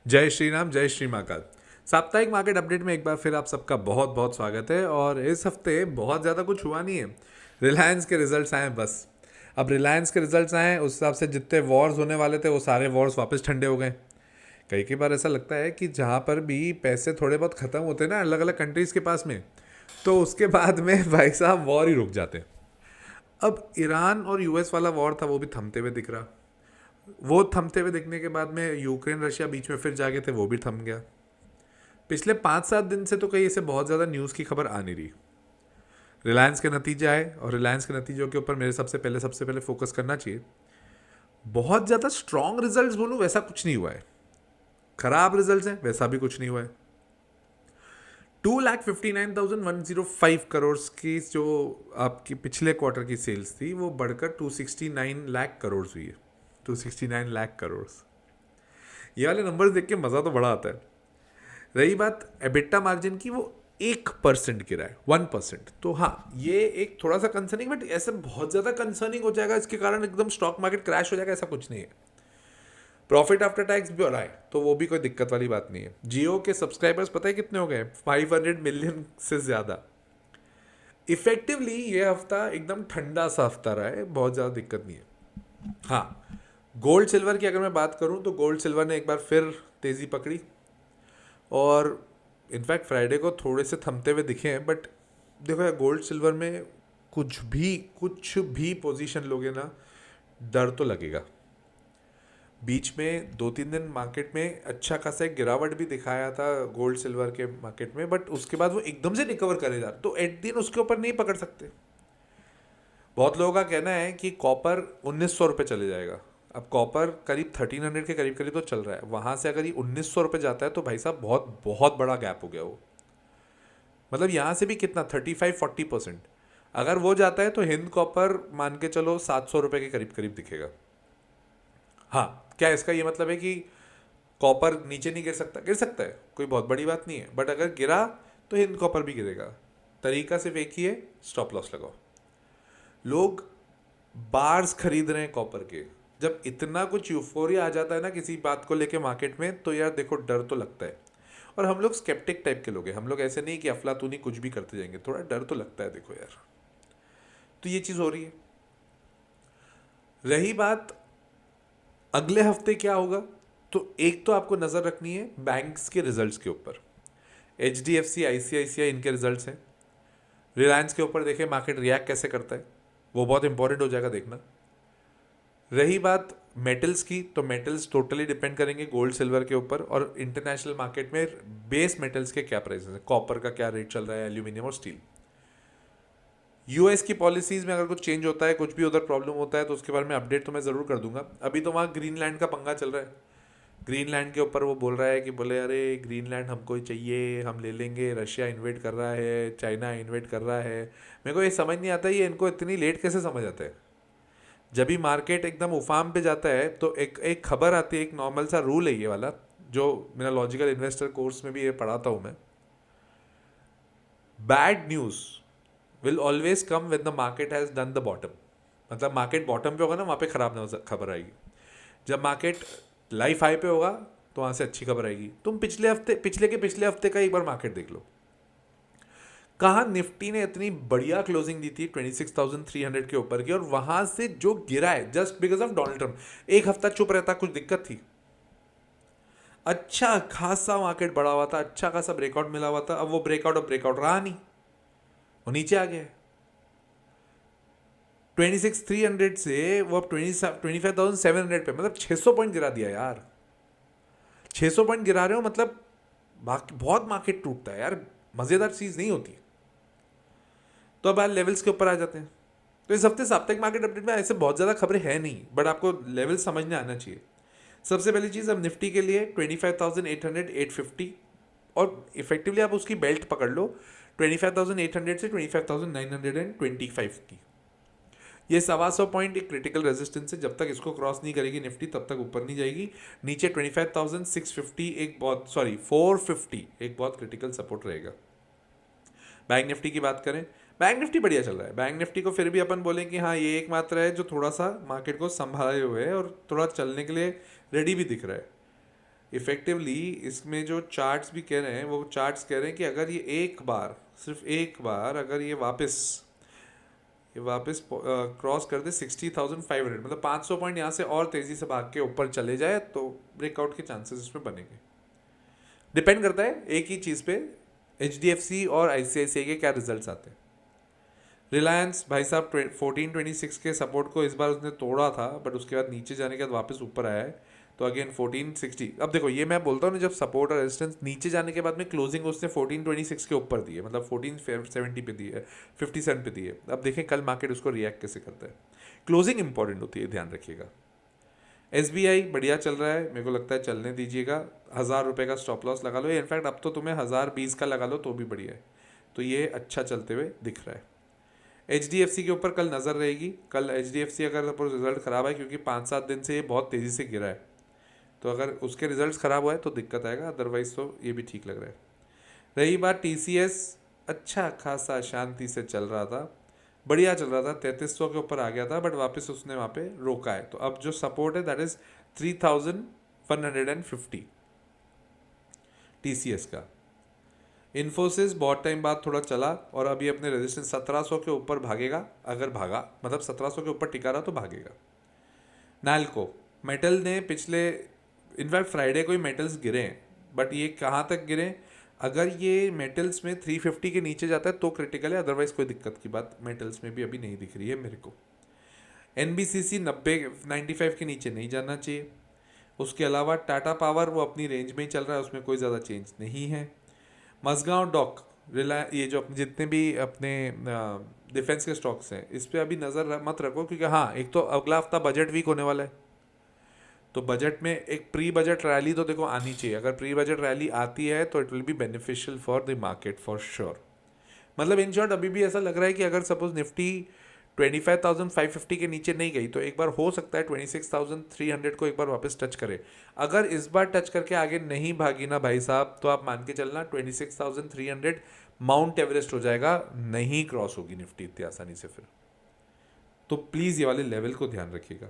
जय श्री राम, जय श्री महाकाल। साप्ताहिक मार्केट अपडेट में एक बार फिर आप सबका बहुत बहुत स्वागत है। और इस हफ्ते बहुत ज़्यादा कुछ हुआ नहीं है। रिलायंस के रिजल्ट्स आए बस। अब रिलायंस के रिजल्ट्स आए, उस हिसाब से जितने वॉर्स होने वाले थे वो सारे वॉर्स वापस ठंडे हो गए। कई कई बार ऐसा लगता है कि जहाँ पर भी पैसे थोड़े बहुत ख़त्म होते हैं ना अलग अलग कंट्रीज़ के पास में, तो उसके बाद में भाई साहब वॉर ही रुक जाते हैं। अब ईरान और यूएस वाला वॉर था, वो भी थमते हुए दिख रहा। वो थमते हुए दिखने के बाद में यूक्रेन रशिया बीच में फिर जाके थे, वो भी थम गया। पिछले 5-7 दिन से तो कहीं ऐसे बहुत ज़्यादा न्यूज़ की खबर आ नहीं रही। रिलायंस के नतीजे आए और रिलायंस के नतीजों के ऊपर मेरे सबसे पहले फोकस करना चाहिए। बहुत ज़्यादा स्ट्रॉन्ग रिजल्ट्स बोलूँ वैसा कुछ नहीं हुआ है, खराब रिजल्ट्स हैं वैसा भी कुछ नहीं हुआ है। 2,59,105 करोड़ की जो आपकी पिछले क्वार्टर की सेल्स थी वो बढ़कर 269 लाख करोड़ हुई है। 269 लाख करोड़, ये वाले नंबर्स देख के मज़ा तो बड़ा आता है। रही बात एबिटा मार्जिन की, वो 1% गिरा है, 1%। तो हाँ, ये एक थोड़ा सा कंसर्निंग, बट ऐसे बहुत ज़्यादा कंसर्निंग हो जाएगा इसके कारण एकदम स्टॉक मार्केट क्रैश हो जाएगा ऐसा कुछ नहीं है। प्रॉफिट आफ्टर टैक्स भी हो रहा है तो वो भी कोई दिक्कत वाली बात नहीं है। जियो के सब्सक्राइबर्स पता है कितने हो गए? 500 मिलियन से ज़्यादा। इफेक्टिवली ये हफ्ता एकदम ठंडा सा हफ्ता रहा है, बहुत ज़्यादा दिक्कत नहीं है। हाँ, गोल्ड सिल्वर की अगर मैं बात करूं तो गोल्ड सिल्वर ने एक बार फिर तेज़ी पकड़ी और इनफैक्ट फ्राइडे को थोड़े से थमते हुए दिखे हैं। बट देखो यार, गोल्ड सिल्वर में कुछ भी पोजीशन लोगे ना, डर तो लगेगा। बीच में 2-3 दिन मार्केट में अच्छा खासा एक गिरावट भी दिखाया था गोल्ड सिल्वर के मार्केट में, बट उसके बाद वो एकदम से रिकवर करे जा, तो एट दिन उसके ऊपर नहीं पकड़ सकते। बहुत लोगों का कहना है कि कॉपर 1900 रुपये चले जाएगा। अब कॉपर करीब 1300 के करीब करीब तो चल रहा है, वहाँ से अगर ये 1900 रुपये जाता है तो भाई साहब बहुत बहुत बड़ा गैप हो गया वो। मतलब यहाँ से भी कितना 35-40%। अगर वो जाता है तो हिंद कॉपर मान के चलो 700 रुपये के करीब करीब दिखेगा। हाँ, क्या इसका ये मतलब है कि कॉपर नीचे नहीं गिर सकता? गिर सकता है, कोई बहुत बड़ी बात नहीं है। बट अगर गिरा तो हिंद कॉपर भी गिरेगा। तरीका सिर्फ एक ही है, स्टॉप लॉस लगाओ। लोग बार्स खरीद रहे हैं कॉपर के। जब इतना कुछ यूफोरिया आ जाता है ना किसी बात को लेके मार्केट में, तो यार देखो डर तो लगता है। और हम लोग स्केप्टिक टाइप के लोग हैं, हम लोग ऐसे नहीं कि अफलातूनी कुछ भी करते जाएंगे, थोड़ा डर तो लगता है। देखो यार, तो ये चीज़ हो रही है। रही बात अगले हफ्ते क्या होगा, तो एक तो आपको नज़र रखनी है बैंक्स के रिजल्ट्स के ऊपर। HDFC, ICICI इनके रिजल्ट्स हैं। रिलायंस के ऊपर देखें मार्केट रिएक्ट कैसे करता है, वो बहुत इंपॉर्टेंट हो जाएगा देखना। रही बात मेटल्स की, तो मेटल्स टोटली डिपेंड करेंगे गोल्ड सिल्वर के ऊपर और इंटरनेशनल मार्केट में बेस मेटल्स के क्या प्राइसेस हैं, कॉपर का क्या रेट चल रहा है, एल्यूमिनियम और स्टील। यूएस की पॉलिसीज में अगर कुछ चेंज होता है, कुछ भी उधर प्रॉब्लम होता है, तो उसके बारे में अपडेट तो मैं ज़रूर कर दूंगा। अभी तो वहाँ ग्रीनलैंड का पंगा चल रहा है। ग्रीनलैंड के ऊपर वो बोल रहा है कि बोले अरे ग्रीनलैंड हमको ही चाहिए, हम ले लेंगे, रशिया इन्वेट कर रहा है, चाइना इन्वेट कर रहा है। मेरे को ये समझ नहीं आता ये इनको इतनी लेट कैसे समझ आता है। जब भी मार्केट एकदम उफाम पे जाता है तो एक एक खबर आती है, एक नॉर्मल सा रूल है ये वाला, जो मेरा लॉजिकल इन्वेस्टर कोर्स में भी ये पढ़ाता हूँ मैं। Bad news will always come when the market has done the bottom. मतलब मार्केट बॉटम पे होगा ना, वहाँ पे खराब खबर आएगी। जब मार्केट लाइफ हाई पे होगा तो वहाँ से अच्छी खबर आएगी। तुम पिछले हफ्ते का एक बार मार्केट देख लो, कहाँ निफ्टी ने इतनी बढ़िया क्लोजिंग दी थी 26,300 के ऊपर की, और वहां से जो गिरा है just because of Donald Trump. एक हफ्ता चुप रहता कुछ दिक्कत थी? अच्छा खासा मार्केट बढ़ा हुआ था, अच्छा खासा ब्रेकआउट मिला हुआ था। अब वो ब्रेकआउट रहा नहीं, वो नीचे आ गया। 26,300 से वो अब 25,700 पे, मतलब 600 पॉइंट गिरा दिया यार। 600 पॉइंट गिरा रहे हो मतलब बहुत मार्केट टूटता है यार, मजेदार चीज नहीं होती। तो अब यार लेवल्स के ऊपर आ जाते हैं। तो इस हफ्ते साप्ताहिक मार्केट अपडेट में ऐसे बहुत ज़्यादा खबरें हैं नहीं, बट आपको लेवल समझने आना चाहिए। सबसे पहली चीज़, अब निफ्टी के लिए 25,800, 850, और इफेक्टिवली आप उसकी बेल्ट पकड़ लो 25,800 से 25,925 की। ये 125 पॉइंट एक क्रिटिकल रेजिस्टेंस है, जब तक इसको क्रॉस नहीं करेगी निफ्टी तब तक ऊपर नहीं जाएगी। नीचे 25,650 एक बहुत 450 एक बहुत क्रिटिकल सपोर्ट रहेगा। बैंक निफ्टी की बात करें, बैंक निफ्टी बढ़िया चल रहा है। बैंक निफ्टी को फिर भी अपन बोलें कि हाँ ये एक मात्र है जो थोड़ा सा मार्केट को संभाले हुए है और थोड़ा चलने के लिए रेडी भी दिख रहा है। इफेक्टिवली इसमें जो चार्ट्स भी कह रहे हैं, वो चार्ट्स कह रहे हैं कि अगर ये एक बार, सिर्फ एक बार अगर ये वापस क्रॉस कर दे 60,500, मतलब 500 पॉइंट यहाँ से और तेज़ी से भाग के ऊपर चले जाए तो ब्रेकआउट के चांसेस इसमें बनेंगे। डिपेंड करता है एक ही चीज़ पे, HDFC और ICICI के क्या रिजल्ट्स आते हैं। रिलायंस भाई साहब 1426 के सपोर्ट को इस बार उसने तोड़ा था, बट उसके बाद नीचे जाने के बाद वापस ऊपर आया है, तो अगेन 1460। अब देखो ये मैं बोलता हूँ ना, जब सपोर्ट और रेजिस्टेंस नीचे जाने के बाद में क्लोजिंग उसने 1426 के ऊपर दी है, मतलब 1470 पे दी है, 57 पे दी है। अब देखें कल मार्केट उसको रिएक्ट कैसे करता है। क्लोजिंग इंपॉर्टेंट होती है, ध्यान रखिएगा। SBI बढ़िया चल रहा है, मेरे को लगता है चलने दीजिएगा। 1000 रुपये का स्टॉप लॉस लगा लो, इनफैक्ट अब तो तुम्हें 1020 का लगा लो तो भी बढ़िया है। तो ये अच्छा चलते हुए दिख रहा है। HDFC के ऊपर कल नज़र रहेगी। कल HDFC अगर सपोज रिजल्ट ख़राब है, क्योंकि 5-7 दिन से ये बहुत तेज़ी से गिरा है, तो अगर उसके रिजल्ट्स ख़राब हुआ है तो दिक्कत आएगा, अदरवाइज तो ये भी ठीक लग रहा है। रही बात TCS, अच्छा खासा शांति से चल रहा था, बढ़िया चल रहा था, 3300 के ऊपर आ गया था, बट वापस उसने वहाँ पे रोका है। तो अब जो सपोर्ट है दैट इज़ 3150 TCS का। इन्फोसिस बहुत टाइम बाद थोड़ा चला और अभी अपने रेजिस्टेंस 1700 के ऊपर भागेगा, अगर भागा, मतलब 1700 के ऊपर टिका रहा तो भागेगा। नाल्को मेटल ने पिछले, इनफैक्ट फ्राइडे को ही मेटल्स गिरे हैं, बट ये कहाँ तक गिरे, अगर ये मेटल्स में 350 के नीचे जाता है तो क्रिटिकल है, अदरवाइज कोई दिक्कत की बात मेटल्स में भी अभी नहीं दिख रही है मेरे को। NBCC 95 के नीचे नहीं जाना चाहिए। उसके अलावा टाटा पावर वो अपनी रेंज में ही चल रहा है, उसमें कोई ज़्यादा चेंज नहीं है। मझगांव डॉक, ये जो अपने जितने भी अपने डिफेंस के स्टॉक्स हैं, इस पर अभी नज़र मत रखो, क्योंकि हाँ एक तो अगला हफ्ता बजट वीक होने वाला है, तो बजट में एक प्री बजट रैली तो देखो आनी चाहिए। अगर प्री बजट रैली आती है तो it will be beneficial for the market for sure. मतलब इन शॉर्ट अभी भी ऐसा लग रहा है कि अगर सपोज निफ्टी 25,550 के नीचे नहीं गई तो एक बार हो सकता है 26,300 को एक बार वापस टच करे। अगर इस बार टच करके आगे नहीं भागी ना भाई साहब, तो आप मान के चलना 26,300 माउंट एवरेस्ट हो जाएगा, नहीं क्रॉस होगी निफ्टी इतनी आसानी से फिर। तो प्लीज़ ये वाले लेवल को ध्यान रखिएगा।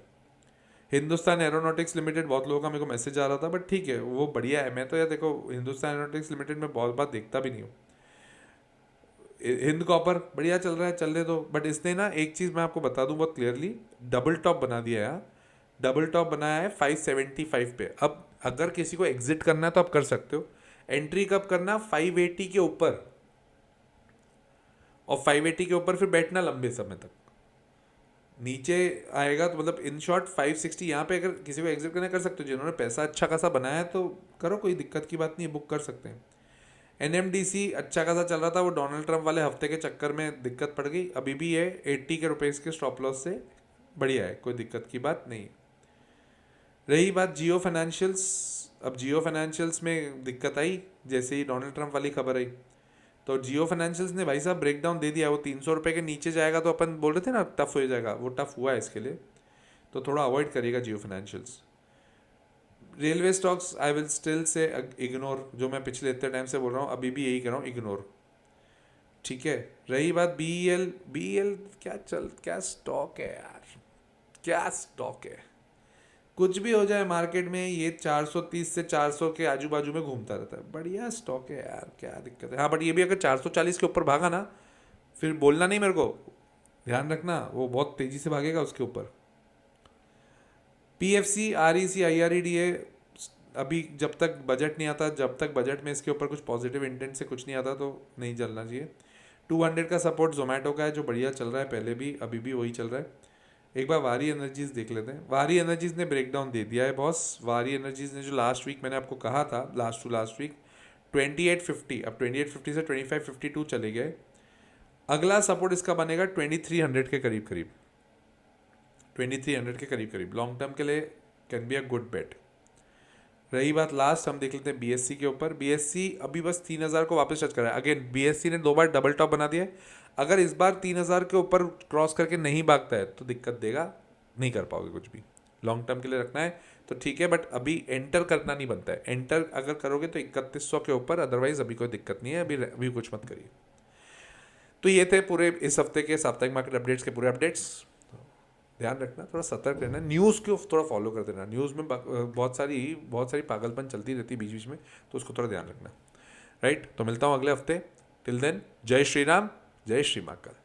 हिंदुस्तान एरोनॉटिक्स लिमिटेड, बहुत लोगों का मेरे को मैसेज आ रहा था, बट ठीक है वो बढ़िया है। मैं तो यार देखो हिंदुस्तान एरोनॉटिक्स लिमिटेड में बहुत बार देखता भी नहीं हूँ। हिंद कॉपर बढ़िया चल रहा है, चलने दो, बट इसने ना एक चीज़ मैं आपको बता दूं बहुत क्लियरली, डबल टॉप बना दिया है यार। डबल टॉप बनाया है 575 पे। अब अगर किसी को एग्जिट करना है तो आप कर सकते हो। एंट्री कब करना, 580 के ऊपर, और 580 के ऊपर फिर बैठना लंबे समय तक। नीचे आएगा तो मतलब इन शॉर्ट 560 यहाँ पे अगर किसी को एग्जिट करना कर सकते हो। जिन्होंने पैसा अच्छा खासा बनाया है तो करो, कोई दिक्कत की बात नहीं है, बुक कर सकते हैं। NMDC अच्छा खासा चल रहा था, वो डोनाल्ड ट्रंप वाले हफ्ते के चक्कर में दिक्कत पड़ गई, अभी भी है 80 के रुपीज़ के स्टॉप लॉस से बढ़िया है, कोई दिक्कत की बात नहीं। रही बात जियो फाइनेंशियल्स, अब जियो फाइनेंशियल्स में दिक्कत आई जैसे ही डोनाल्ड ट्रंप वाली खबर आई, तो जियो फाइनेंशियल्स ने भाई साहब ब्रेकडाउन दे दिया। वो 300 रुपये के नीचे जाएगा तो अपन बोल रहे थे ना टफ हो जाएगा, वो टफ हुआ है इसके लिए, तो थोड़ा अवॉइड करिएगा Jio financials. Railway stocks I will still say ignore, जो मैं पिछले इतने टाइम से बोल रहा हूँ अभी भी यही कर रहा हूँ, इग्नोर, ठीक है। रही बात BEL क्या स्टॉक है यार, क्या स्टॉक है। कुछ भी हो जाए मार्केट में ये 430 से 400 के आजू बाजू में घूमता रहता है, बढ़िया स्टॉक है यार, क्या दिक्कत है। हाँ बट ये भी अगर 440 के ऊपर भागा ना, फिर बोलना नहीं मेरे को, ध्यान रखना वो बहुत तेजी से भागेगा उसके ऊपर। PFC REC IREDA, अभी जब तक बजट नहीं आता, जब तक बजट में इसके ऊपर कुछ पॉजिटिव इंटेंट से कुछ नहीं आता तो नहीं चलना चाहिए। 200 का सपोर्ट जोमेटो का है जो बढ़िया चल रहा है, पहले भी अभी भी वही चल रहा है। एक बार वारी एनर्जीज देख लेते हैं। वारी एनर्जीज ने ब्रेकडाउन दे दिया है बॉस। वारी एनर्जीज ने जो लास्ट वीक मैंने आपको कहा था, लास्ट वीक 2850, अब 2850 से 2552 चले गए। अगला सपोर्ट इसका बनेगा 2300 के करीब करीब, 2300 के करीब करीब लॉन्ग टर्म के लिए कैन बी अ गुड बेट। रही बात लास्ट, हम देख लेते हैं BSC के ऊपर। BSC अभी बस 3000 को वापस टच करा है। अगेन BSC ने 2 बार डबल टॉप बना दिया है, अगर इस बार 3000 के ऊपर क्रॉस करके नहीं भागता है तो दिक्कत देगा, नहीं कर पाओगे कुछ भी। लॉन्ग टर्म के लिए रखना है तो ठीक है, बट अभी एंटर करना नहीं बनता है। एंटर अगर करोगे तो 3100 के ऊपर, अदरवाइज अभी कोई दिक्कत नहीं है, अभी कुछ मत करिए। तो ये थे पूरे इस हफ्ते के साप्ताहिक मार्केट अपडेट्स के पूरे अपडेट्स। ध्यान रखना, थोड़ा सतर्क रहना, न्यूज़ को थोड़ा फॉलो कर देना, न्यूज़ में बहुत सारी पागलपन चलती रहती है बीच बीच में, तो उसको थोड़ा ध्यान रखना। राइट, तो मिलता हूँ अगले हफ्ते। टिल देन, जय श्री राम, जय श्री महाकाल।